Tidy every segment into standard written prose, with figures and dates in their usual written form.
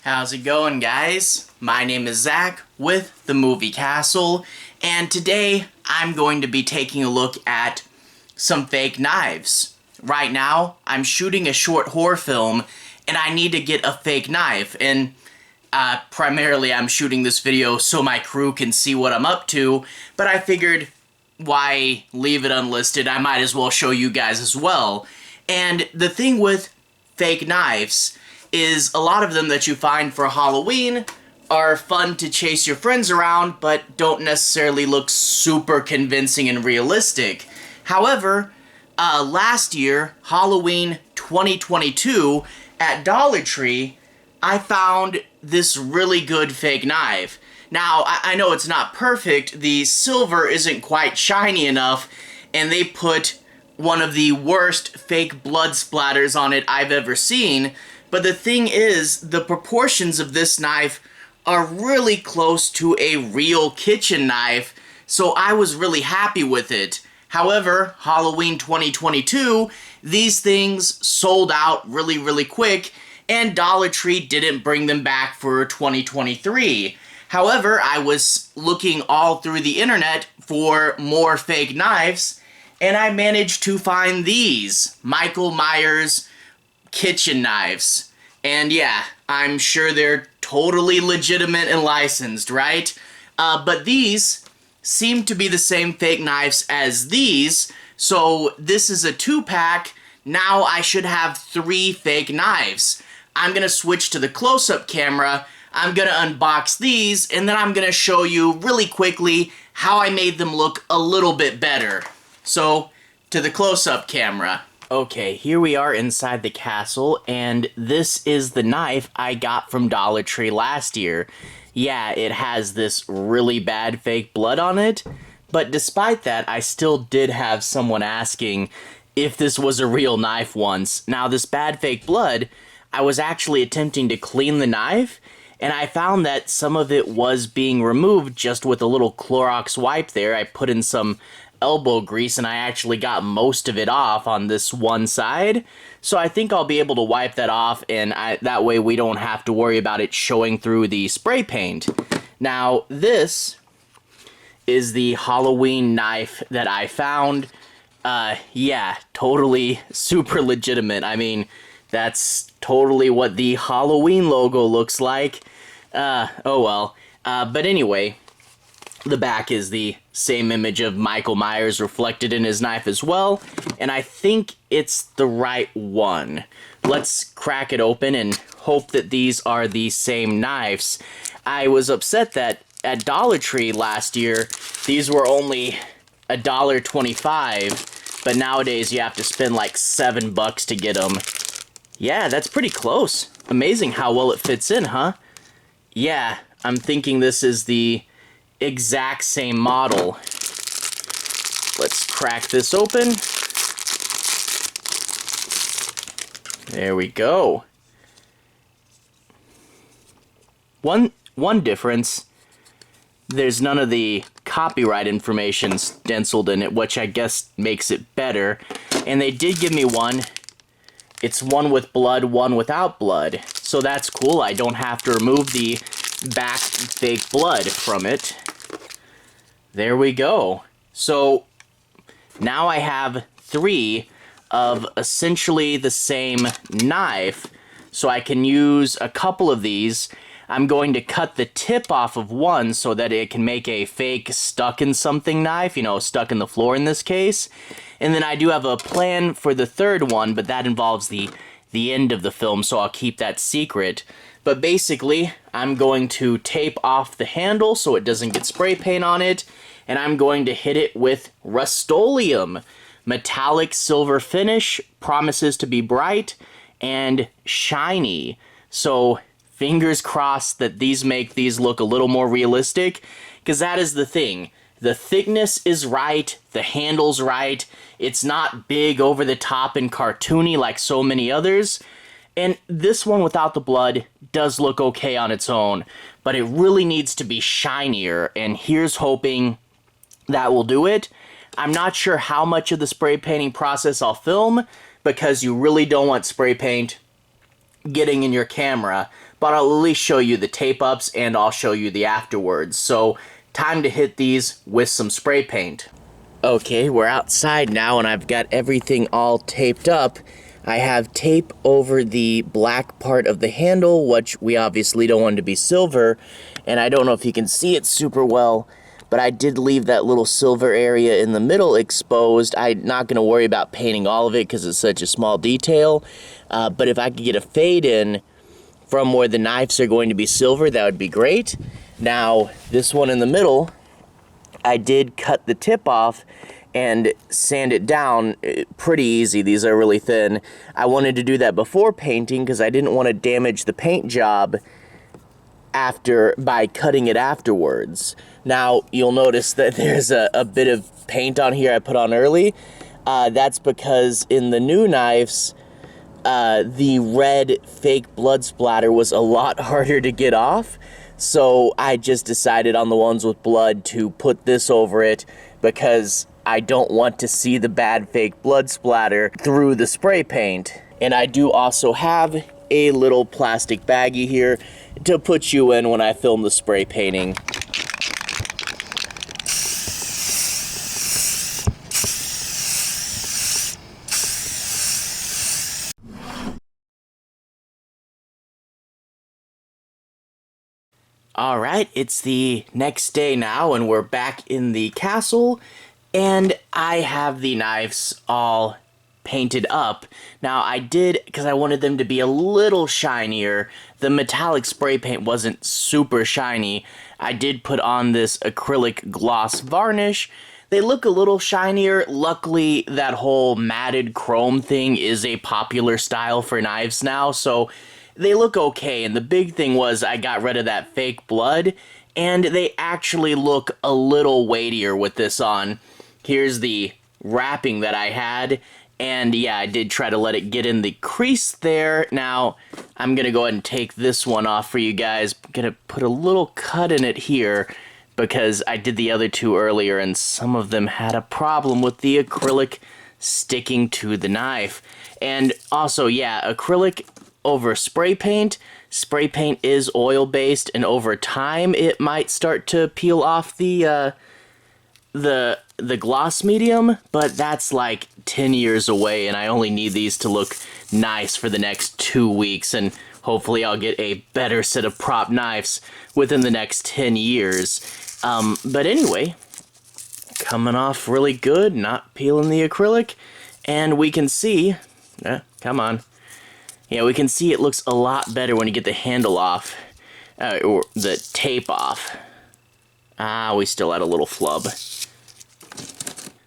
How's it going, guys? My name is Zach with the Movie Castle, and today I'm going to be taking a look at some fake knives. Right now, I'm shooting a short horror film, and I need to get a fake knife, and primarily I'm shooting this video so my crew can see what I'm up to, but I figured, why leave it unlisted? I might as well show you guys as well. And the thing with fake knives is a lot of them that you find for Halloween are fun to chase your friends around, but don't necessarily look super convincing and realistic. However, last year, Halloween 2022, at Dollar Tree, I found this really good fake knife. Now, I know it's not perfect, the silver isn't quite shiny enough, and they put one of the worst fake blood splatters on it I've ever seen, but the thing is, the proportions of this knife are really close to a real kitchen knife, so I was really happy with it. However, Halloween 2022, these things sold out really quick, and Dollar Tree didn't bring them back for 2023. However, I was looking all through the internet for more fake knives, and I managed to find these Michael Myers kitchen knives. And yeah, I'm sure they're totally legitimate and licensed, right? But these seem to be the same fake knives as these, so this is a 2-pack. Now I should have 3 fake knives. I'm gonna switch to the close-up camera, I'm gonna unbox these, and then I'm gonna show you really quickly how I made them look a little bit better. So, to the close-up camera. Okay, here we are inside the castle, and this is the knife I got from Dollar Tree last year. Yeah, it has this really bad fake blood on it, but despite that, I still did have someone asking if this was a real knife once. Now, this bad fake blood, I was actually attempting to clean the knife, and I found that some of it was being removed just with a little Clorox wipe there. I put in some elbow grease and I actually got most of it off on this one side. So I think I'll be able to wipe that off, and that way we don't have to worry about it showing through the spray paint. Now, this is the Halloween knife that I found. Yeah, totally super legitimate. I mean, that's totally what the Halloween logo looks like. Oh well. But anyway, the back is the same image of Michael Myers reflected in his knife as well, and I think it's the right one. Let's crack it open and hope that these are the same knives. I was upset that at Dollar Tree last year, these were only $1.25, but nowadays you have to spend like $7 to get them. Yeah, that's pretty close. Amazing how well it fits in, huh? Yeah, I'm thinking this is the exact same model. Let's crack this open. There we go. One difference, there's none of the copyright information stenciled in it, which I guess makes it better. And they did give me one. It's one with blood, one without blood. So that's cool. I don't have to remove the back fake blood from it. There we go. So now I have 3 of essentially the same knife, so I can use a couple of these. I'm going to cut the tip off of one so that it can make a fake stuck in something knife, you know, stuck in the floor in this case. And then I do have a plan for the third one, but that involves the end of the film, so I'll keep that secret. But basically, I'm going to tape off the handle so it doesn't get spray paint on it, and I'm going to hit it with Rust-Oleum. Metallic silver finish, promises to be bright and shiny. So fingers crossed that these make these look a little more realistic, because that is the thing. The thickness is right, the handle's right, it's not big over the top and cartoony like so many others, and this one without the blood does look okay on its own, but it really needs to be shinier, and here's hoping that will do it. I'm not sure how much of the spray painting process I'll film, because you really don't want spray paint getting in your camera, but I'll at least show you the tape ups and I'll show you the afterwards. So time to hit these with some spray paint. Okay, we're outside now and I've got everything all taped up. I have tape over the black part of the handle, which we obviously don't want to be silver, and I don't know if you can see it super well, but I did leave that little silver area in the middle exposed. I'm not going to worry about painting all of it because it's such a small detail, but if I could get a fade in from where the knives are going to be silver, that would be great. Now, this one in the middle, I did cut the tip off and sand it down pretty easy. These are really thin. I wanted to do that before painting because I didn't want to damage the paint job by cutting it afterwards. Now you'll notice that there's a bit of paint on here I put on early. That's because in the new knives, the red fake blood splatter was a lot harder to get off. So I just decided on the ones with blood to put this over it because I don't want to see the bad fake blood splatter through the spray paint. And I do also have a little plastic baggie here to put you in when I film the spray painting. Alright, it's the next day now and we're back in the castle and I have the knives all painted up. Now I did, because I wanted them to be a little shinier, the metallic spray paint wasn't super shiny. I did put on this acrylic gloss varnish. They look a little shinier. Luckily, that whole matted chrome thing is a popular style for knives now, so they look okay, and the big thing was I got rid of that fake blood, and they actually look a little weightier with this on. Here's the wrapping that I had, and yeah, I did try to let it get in the crease there. Now, I'm going to go ahead and take this one off for you guys. I'm going to put a little cut in it here, because I did the other two earlier, and some of them had a problem with the acrylic sticking to the knife. And also, yeah, acrylic over spray paint. Spray paint is oil-based, and over time it might start to peel off the gloss medium, but that's like 10 years away, and I only need these to look nice for the next 2 weeks, and hopefully I'll get a better set of prop knives within the next 10 years. But anyway, coming off really good, not peeling the acrylic, and we can see, come on. Yeah, we can see it looks a lot better when you get the handle off, or the tape off. We still had a little flub.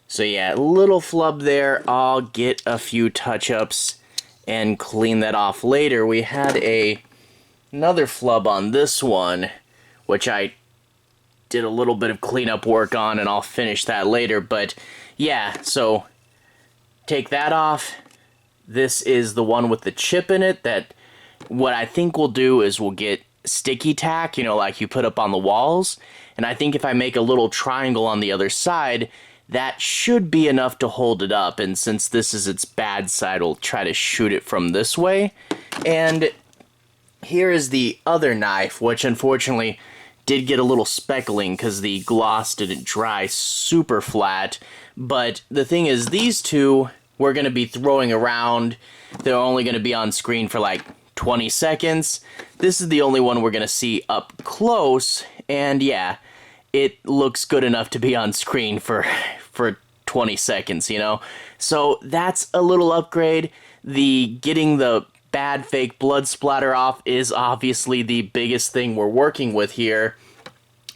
So yeah, little flub there. I'll get a few touch-ups and clean that off later. We had another flub on this one, which I did a little bit of cleanup work on, and I'll finish that later. But yeah, so take that off. This is the one with the chip in it that what I think we'll do is we'll get sticky tack, you know, like you put up on the walls. And I think if I make a little triangle on the other side, that should be enough to hold it up. And since this is its bad side, we'll try to shoot it from this way. And here is the other knife, which unfortunately did get a little speckling because the gloss didn't dry super flat. But the thing is, these two we're going to be throwing around. They're only going to be on screen for like 20 seconds. This is the only one we're going to see up close, and yeah, it looks good enough to be on screen for 20 seconds, you know? So that's a little upgrade. Getting the bad fake blood splatter off is obviously the biggest thing we're working with here.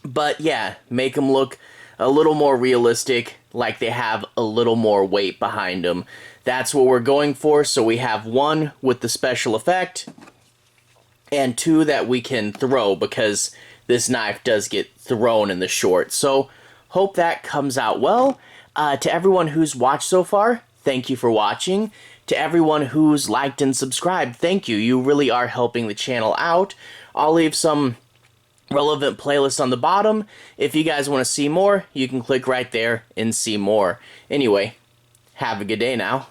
But yeah, make them look a little more realistic, like they have a little more weight behind them. That's what we're going for. So we have one with the special effect, and two that we can throw, because this knife does get thrown in the short. So hope that comes out well. To everyone who's watched so far, thank you for watching. To everyone who's liked and subscribed, thank you. You really are helping the channel out. I'll leave some relevant playlists on the bottom. If you guys want to see more, you can click right there and see more. Anyway, have a good day now.